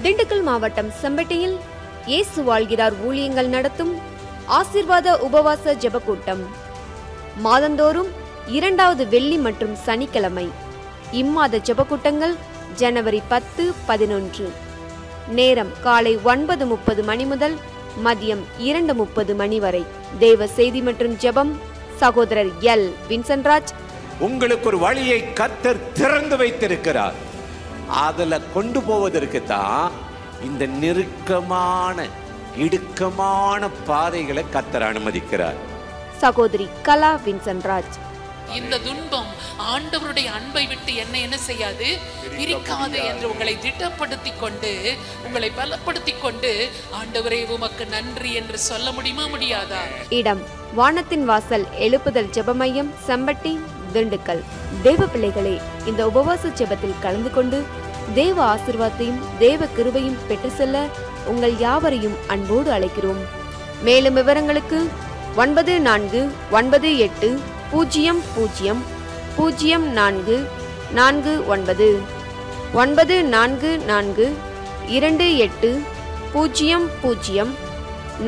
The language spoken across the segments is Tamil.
திண்டுக்கல் மாவட்டம் செம்பட்டியில் இயேசு வாழ்கிறார் ஊழியங்கள் நடத்தும் ஆசீர்வாத உபவாச ஜெப கூட்டம் மாதந்தோறும் 2வது வெள்ளி மற்றும் சனிக்கிழமை. இம்மாத ஜெப கூட்டங்கள் ஜனவரி 10, 11. நேரம் காலை 9:30 மணி முதல் மதியம் 2:30 மணி வரை. தேவ செய்தி மற்றும் ஜெபம் சகோதரர் எல். வின்சென்ட்ராஜ். உங்களுக்கு ஒரு வழியை கர்த்தர் திறந்து வைத்திருக்கிறார். அதுல கொண்டு போவதற்கு தான் இந்த நெருக்கமான இடுக்கமான பாதைகளை கர்த்தர் அனுமதிக்கிறார். சகோதரி கலா வின்சென்ட்ராஜ். இந்த துன்பம் ஆண்டவருடைய அன்பை விட்டு என்ன செய்யாது, பிரிக்காது என்று உங்களை திட்டப்படுத்தி கொண்டு, உங்களை பலப்படுத்தி கொண்டு, ஆண்டவரே உமக்கு நன்றி என்று சொல்ல முடியுமா, முடியாதா? இடம் வானத்தின் வாசல் எழுப்புதல் ஜெப மையம், செம்பட்டி, திண்டுக்கல். தேவ பிள்ளைகளே, இந்த உபவாச ஜெபத்தில் கலந்து கொண்டு தேவ ஆசீர்வாதத்தையும் தேவ கிருபையும் பெற்று செல்ல உங்கள் யாவரையும் அன்போடு அழைக்கிறோம். மேலும் விவரங்களுக்கு 9498 00 04 49 944 28 00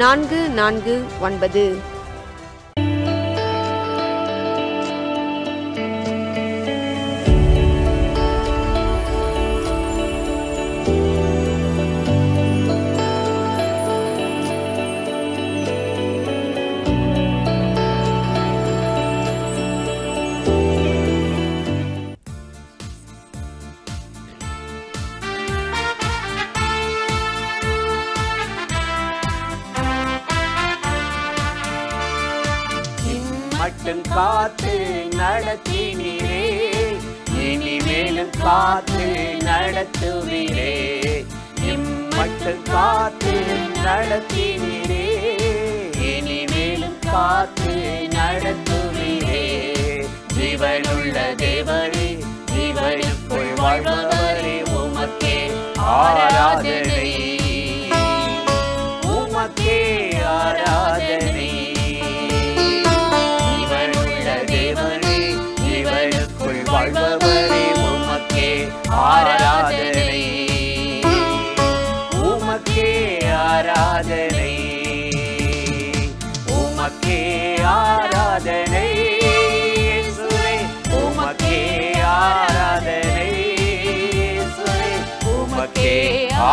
449. மட்டும் காத்து நடத்தினீரே, இனிமேலும் காத்து நடத்துவீரே. மட்டும் காத்து நடத்தினீரே, இனிமேலும் காத்து நடத்துவீரே. ஜீவனுள்ள தேவரே, ஜீவனுக்குள் வாழ்பவரே, உமக்கே ஆராதனை, உமக்கே ஆராதனை. வாழ்பவரே, உமக்கே ஆராதனை, உமக்கே ஆராதனை, உமக்கே ஆராதனை. இயேசுவே உமக்கே ஆராதனை, இயேசுவே உமக்கே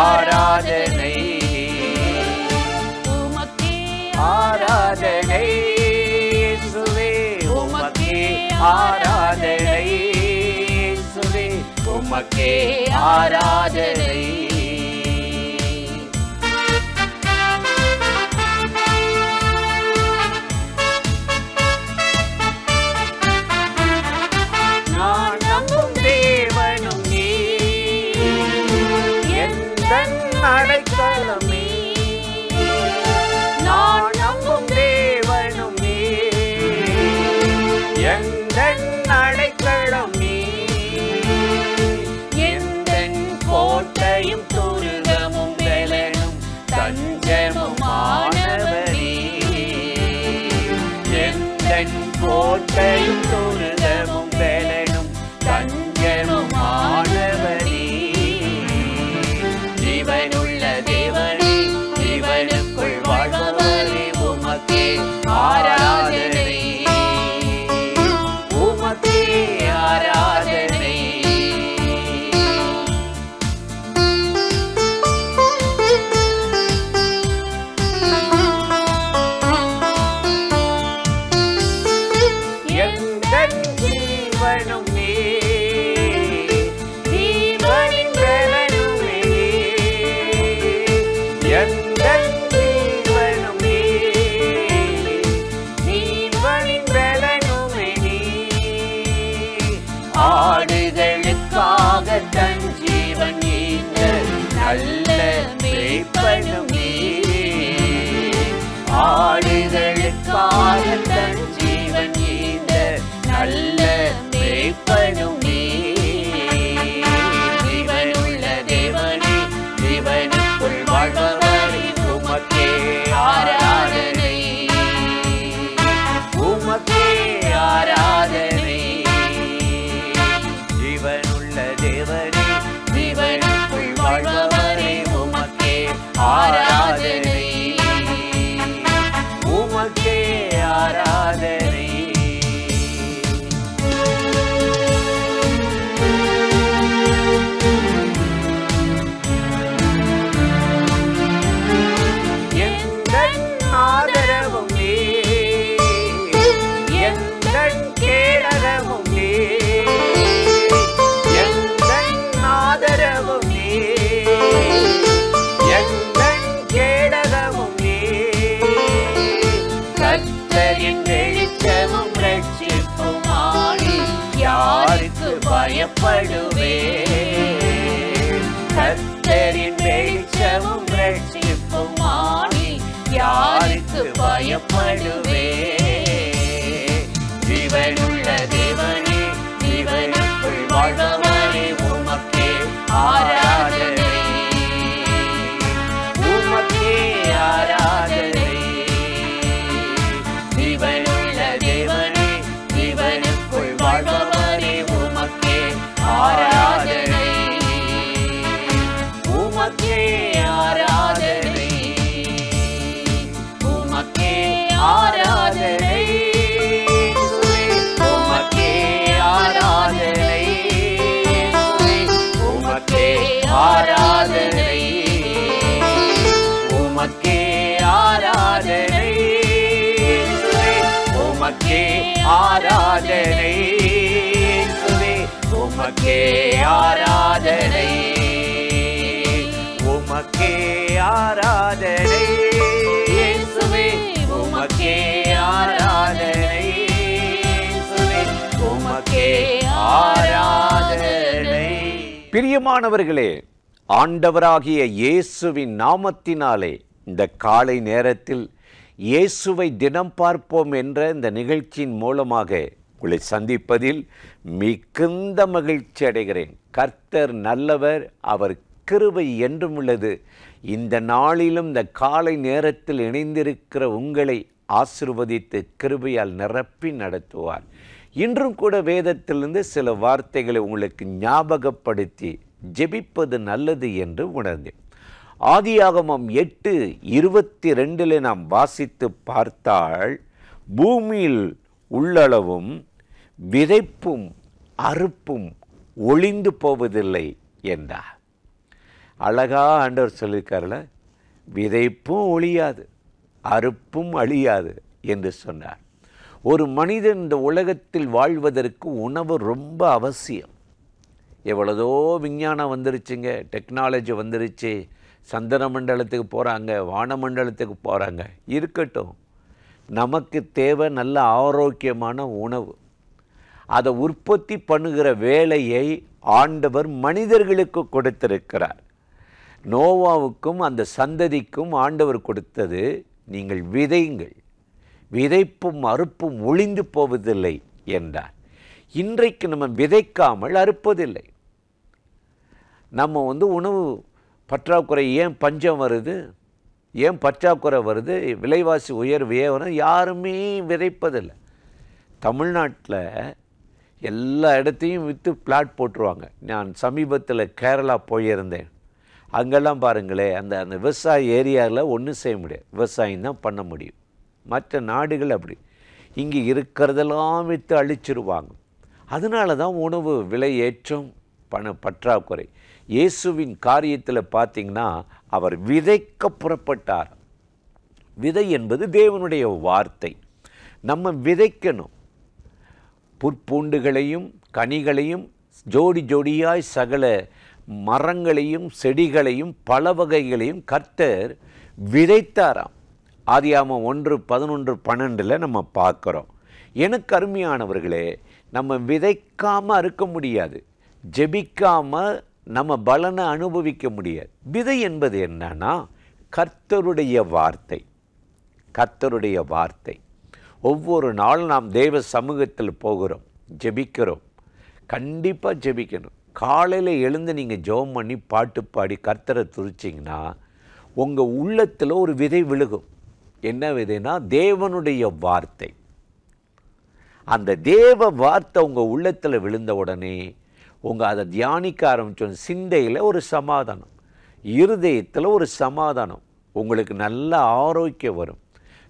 ஆராதனை, உமக்கே ஆராதனை. இயேசுவே உமக்கே ஆராதனை, இயேசுவே உமக்கே ஆராதனை. நான் நம்பும் தேவனும் நீர், எந்தன் அடைக்கலமே. நான் நம்பும் தேவனும் நீர், எந்தன் அடைக்கலம் நீர். எந்தன் கோட்டையும் துருகமும் பலனும் தஞ்சமுமானவரே. எந்தன் கோட்டையும் துருகமும் பலனும் தஞ்சமுமானவரே. ஜீவனுள்ள தேவனே, ஜீவனுக்குள் வாழ்பவரே, உமக்கே ஆராதனை, உமக்கே ஆராதனை. எந்தன் உலகின் வெளிச்சமும் ரட்சிப்புமானி யாருக்கு பயப்படுவே? ஜீவனுள்ள தேவனே, ஜீவனுக்குள் வாழ்பவரே, உமக்கே ஆராதனை, உமக்கே ஆராதனை. ஜீவனுள்ள தேவனே, ஜீவனுக்குள் வாழ்பவரே, உமக்கே ஆராதனை, உமக்கே ஆராதனை, உமக்கே ஆராதனை, உமக்கே ஆராதனை, உமக்கே ஆராதனை, உமக்கே ஆராதனை, உமக்கே ஆராதனை, உமக்கே ஆராதனை, உமக்கே ஆராதனை, இயேசுவே உமக்கே ஆராதனை, உமக்கே ஆராதனை. பிரியமானவர்களே, ஆண்டவராகிய இயேசுவின் நாமத்தினாலே இந்த காலை நேரத்தில் இயேசுவை தினம் பார்ப்போம் என்ற இந்த நிகழ்ச்சியின் மூலமாக உங்களை சந்திப்பதில் மிகுந்த மகிழ்ச்சி அடைகிறேன். கர்த்தர் நல்லவர், அவர் கிருபை என்றும் உள்ளது. இந்த நாளிலும் இந்த காலை நேரத்தில் இணைந்திருக்கிற உங்களை ஆசீர்வதித்து கிருபையால் நிரப்பி நடத்துவார். இன்றும் கூட வேதத்திலிருந்து சில வார்த்தைகளை உங்களுக்கு ஞாபகப்படுத்தி ஜெபிப்பது நல்லது என்று உணர்ந்தேன். ஆதியாகமம் 8:22 நாம் வாசித்து பார்த்தால், பூமியில் உள்ளளவும் விதைப்பும் அறுப்பும் ஒளிந்து போவதில்லை என்றார். அழகா ஆண்டவர் சொல்லியிருக்காருல, விதைப்பும் ஒழியாது அறுப்பும் அழியாது என்று சொன்னார். ஒரு மனிதன் இந்த உலகத்தில் வாழ்வதற்கு உணவு ரொம்ப அவசியம். எவ்வளதோ விஞ்ஞானம் வந்துருச்சுங்க, டெக்னாலஜி வந்துருச்சு, சந்திர மண்டலத்துக்கு போகிறாங்க, வானமண்டலத்துக்கு போகிறாங்க. இருக்கட்டும், நமக்கு தேவை நல்ல ஆரோக்கியமான உணவு. அதை உற்பத்தி பண்ணுகிற வேலையை ஆண்டவர் மனிதர்களுக்கு கொடுத்திருக்கிறார். நோவாவுக்கும் அந்த சந்ததிக்கும் ஆண்டவர் கொடுத்தது, நீங்கள் விதைங்கள், விதைப்பும் அறுப்பும் ஒளிந்து போவதில்லை என்றார். இன்றைக்கு நம்ம விதைக்காமல் அறுப்பதில்லை. நம்ம உணவு பற்றாக்குறை, ஏன் பஞ்சம் வருது, ஏன் பற்றாக்குறை வருது, விலைவாசி உயர்வு ஏன் யாருமே விதைப்பதில்லை. தமிழ்நாட்டில் எல்லா இடத்தையும் விற்று பிளாட் போட்டுருவாங்க. நான் சமீபத்தில் கேரளா போயிருந்தேன். அங்கெல்லாம் பாருங்களேன், அந்த விவசாய ஏரியாவில் ஒன்றும் செய்ய முடியாது, விவசாயம் தான் பண்ண முடியும். மற்ற நாடுகள் அப்படி, இங்கே இருக்கிறதெல்லாம் விற்று அழிச்சிருவாங்க. அதனால தான் உணவு விலை ஏற்றம், பற்றாக்குறை. இயேசுவின் காரியத்தில் பார்த்திங்கன்னா, அவர் விதைக்க புறப்பட்டார். விதை என்பது தேவனுடைய வார்த்தை. நம்ம விதைக்கணும். புற்பூண்டுகளையும் கனிகளையும் ஜோடி ஜோடியாய் சகல மரங்களையும் செடிகளையும் பல வகைகளையும் கர்த்தர் விதைத்தாராம். ஆதியாகமம் 1:11-12 நம்ம பார்க்குறோம். எனக்கு அருமையானவர்களே, நம்ம விதைக்காமல் அறுக்க முடியாது, ஜெபிக்காமல் நம்ம பலனை அனுபவிக்க முடியாது. விதை என்பது என்னன்னா, கர்த்தருடைய வார்த்தை. கர்த்தருடைய வார்த்தை. ஒவ்வொரு நாளும் நாம் தேவ சமூகத்தில் போகிறோம், ஜெபிக்கிறோம். கண்டிப்பாக ஜெபிக்கணும். காலையில் எழுந்து நீங்கள் ஜெபம் பண்ணி பாட்டு பாடி கர்த்தரை துதிச்சிங்கன்னா உங்கள் உள்ளத்தில் ஒரு விதை விழுகும். என்ன விதைனா, தேவனுடைய வார்த்தை. அந்த தேவ வார்த்தை உங்கள் உள்ளத்தில் விழுந்த உடனே அதை தியானிக்க ஆரம்பித்தோம். சிந்தையில் ஒரு சமாதானம், இருதயத்தில் ஒரு சமாதானம், உங்களுக்கு நல்ல ஆரோக்கியம் வரும்.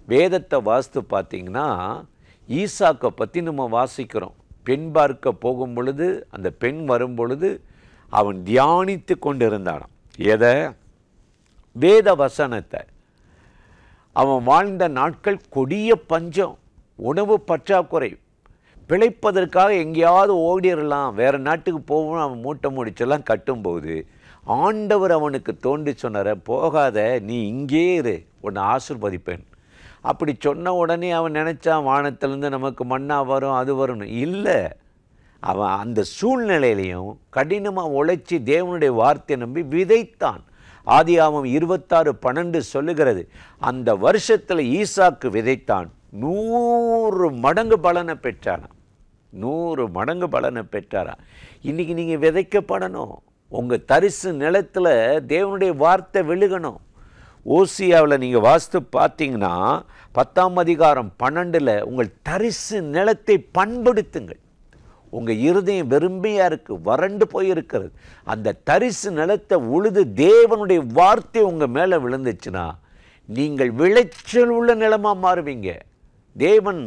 வேதத்தை வாசித்து பார்த்திங்கன்னா, ஈசாக்கை பற்றி நம்ம வாசிக்கிறோம். பெண் பார்க்க போகும் பொழுது, அந்த பெண் வரும் பொழுது அவன் தியானித்து கொண்டு இருந்தானான். எதை? வேத வசனத்தை. அவன் வாழ்ந்த நாட்கள் கொடிய பஞ்சம், உணவு பற்றாக்குறை. பிழைப்பதற்காக எங்கேயாவது ஓடிடலாம், வேறு நாட்டுக்கு போகணும், அவன் மூட்டை முடிச்செல்லாம் கட்டும்போது ஆண்டவர் அவனுக்கு தோண்டி சொன்னார, போகாத, நீ இங்கே இரு, உன்னை ஆசீர்வதிப்பேன். அப்படி சொன்ன உடனே அவன் நினச்சான் வானத்திலேருந்து நமக்கு மண்ணா வரும், அது வரணும். இல்லை, அவன் அந்த சூழ்நிலையிலையும் கடினமாக உழைச்சி தேவனுடைய வார்த்தையை நம்பி விதைத்தான். ஆதியாகமம் 26:12 சொல்லுகிறது, அந்த வருஷத்தில் ஈசாக்கு விதைத்தான், 100 மடங்கு பலனை பெற்றானாம். 100 மடங்கு பலனை பெற்றாரா. இன்றைக்கி நீங்கள் விதைக்கப்படணும். உங்கள் தரிசு நிலத்தில் தேவனுடைய வார்த்தை விழுகணும். ஓசியாவில் நீங்கள் வாஸ்து பார்த்தீங்கன்னா 10:12 உங்கள் தரிசு நிலத்தை பண்படுத்துங்கள். உங்கள் இருதயம் வெறுமையாக இருக்குது, வறண்டு போயிருக்கிறது. அந்த தரிசு நிலத்தை உழுது தேவனுடைய வார்த்தை உங்கள் மேலே விழுந்துச்சுன்னா நீங்கள் விளைச்சல் உள்ள நிலமாக மாறுவீங்க. தேவன்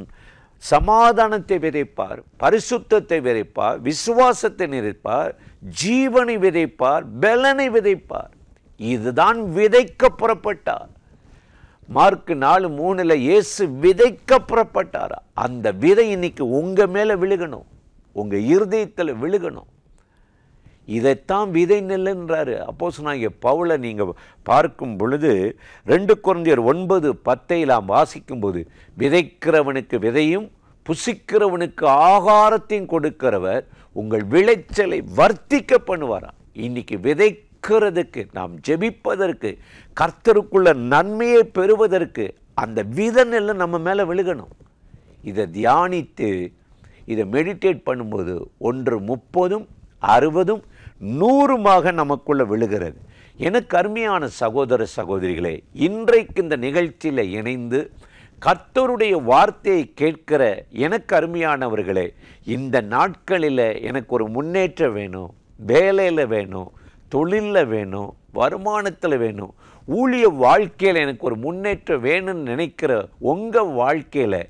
சமாதானத்தை விதைப்பார், பரிசுத்தத்தை விதைப்பார், விசுவாசத்தை விதைப்பார், ஜீவனை விதைப்பார், பலனை விதைப்பார். இதுதான் விதைக்க புறப்பட்டார். மார்க் 4:3 இயேசு விதைக்க புறப்பட்டாரா. அந்த விதை இன்னைக்கு உங்கள் மேலே விழுகணும், உங்கள் இருதயத்தில் விழுகணும். இதைத்தான் விதை நெல்லுன்றாரு அப்போஸ்தலனாகிய பவுலை நீங்கள் பார்க்கும் பொழுது 2 கொரிந்தியர் 9:10 வாசிக்கும்போது, விதைக்கிறவனுக்கு விதையும் புசிக்கிறவனுக்கு ஆகாரத்தையும் கொடுக்கிறவர் உங்கள் விளைச்சலை வர்த்திக்க பண்ணுவாராம். இன்னைக்கு விதைக்கிறதுக்கு, நாம் ஜெபிப்பதற்கு, கர்த்தருக்குள்ள நன்மையை பெறுவதற்கு அந்த விதை நெல்லை நம்ம மேலே விழுகணும். இதை தியானித்து இதை மெடிடேட் பண்ணும்போது 1 30, 60, 100 நமக்குள்ள விழுகிறது. எனக்கு அருமையான சகோதர சகோதரிகளே, இன்றைக்கு இந்த நிகழ்ச்சியில் இணைந்து கர்த்தருடைய வார்த்தையை கேட்கிற எனக்கு அருமையானவர்களே, இந்த நாட்களில் எனக்கு ஒரு முன்னேற்றம் வேணும், வேலையில் வேணும், தொழிலில் வேணும், வருமானத்தில் வேணும், ஊழிய வாழ்க்கையில் எனக்கு ஒரு முன்னேற்றம் வேணும்னு நினைக்கிற உங்கள் வாழ்க்கையில்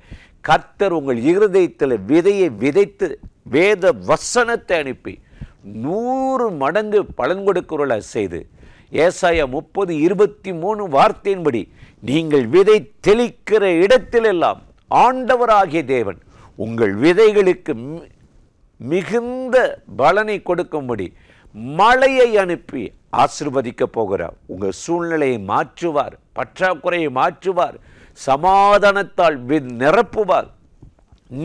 கர்த்தர் உங்கள் இருதயத்தில் விதையை விதைத்து வேத வசனத்தை அனுப்பி 100 மடங்கு பலன் கொடுக்கிறவளை செய்து, ஏசாயா 30:23 வார்த்தையின்படி நீங்கள் விதை தெளிக்கிற இடத்திலெல்லாம் ஆண்டவராகிய தேவன் உங்கள் விதைகளுக்கு மிகுந்த பலனை கொடுக்கும்படி மழையை அனுப்பி ஆசீர்வதிக்க போகிறார். உங்கள் சூழ்நிலையை மாற்றுவார், பற்றாக்குறையை மாற்றுவார், சமாதானத்தால் நிரப்புவார்.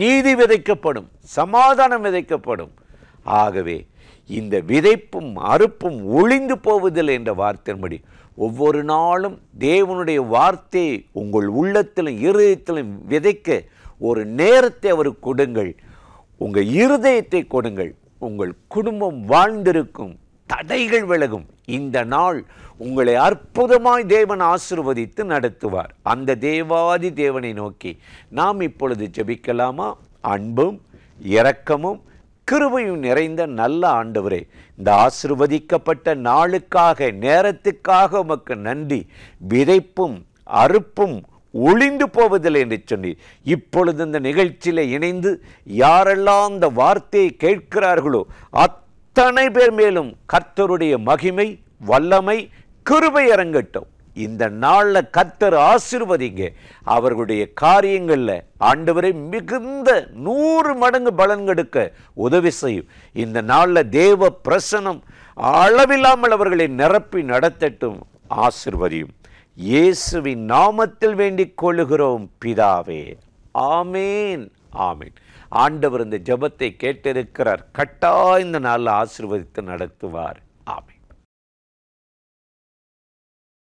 நீதி விதைக்கப்படும், சமாதானம் விதைக்கப்படும். ஆகவே இந்த விதைப்பும் அறுப்பும் ஒளிந்து போவதில்லை என்ற வார்த்தையின்படி ஒவ்வொரு நாளும் தேவனுடைய வார்த்தையை உங்கள் உள்ளத்திலும் இருதயத்திலும் விதைக்க ஒரு நேரத்தை அவருக்கு கொடுங்கள். உங்கள் இருதயத்தை கொடுங்கள். உங்கள் குடும்பம் வாழ்ந்திருக்கும், தடைகள் விலகும். இந்த நாள் உங்களை அற்புதமாய் தேவன் ஆசீர்வதித்து நடத்துவார். அந்த தேவாதி தேவனை நோக்கி நாம் இப்பொழுது ஜெபிக்கலாமா? அன்பும் இரக்கமும் கிருபையும் நிறைந்த நல்ல ஆண்டவரே, இந்த ஆசீர்வதிக்கப்பட்ட நாளுக்காக, நேரத்துக்காக உமக்கு நன்றி. விதைப்பும் அறுப்பும் ஒளிந்து போவதில்லை என்று சொன்னீர். இப்பொழுது இந்த நிகழ்ச்சியில் இணைந்து யாரெல்லாம் இந்த வார்த்தையை கேட்கிறார்களோ அத்தனை பேர் மேலும் கர்த்தருடைய மகிமை, வல்லமை, கிருபை இறங்கட்டும். இந்த நாளில் கர்த்தர் ஆசீர்வதிங்க. அவர்களுடைய காரியங்களில் ஆண்டவரை மிகுந்த 100 மடங்கு பலன் கொடுக்க உதவி செய்யும். இந்த நாளில் தேவ பிரசனம் அளவில்லாமல் அவர்களை நிரப்பி நடத்தட்டும். ஆசீர்வதியும். இயேசுவின் நாமத்தில் வேண்டிக் கொள்ளுகிறோம் பிதாவே. ஆமேன், ஆமேன். ஆண்டவர் இந்த ஜெபத்தை கேட்டிருக்கிறார். கட்டாயம் இந்த நாளில் ஆசீர்வதித்து நடத்துவார். ஆமேன்.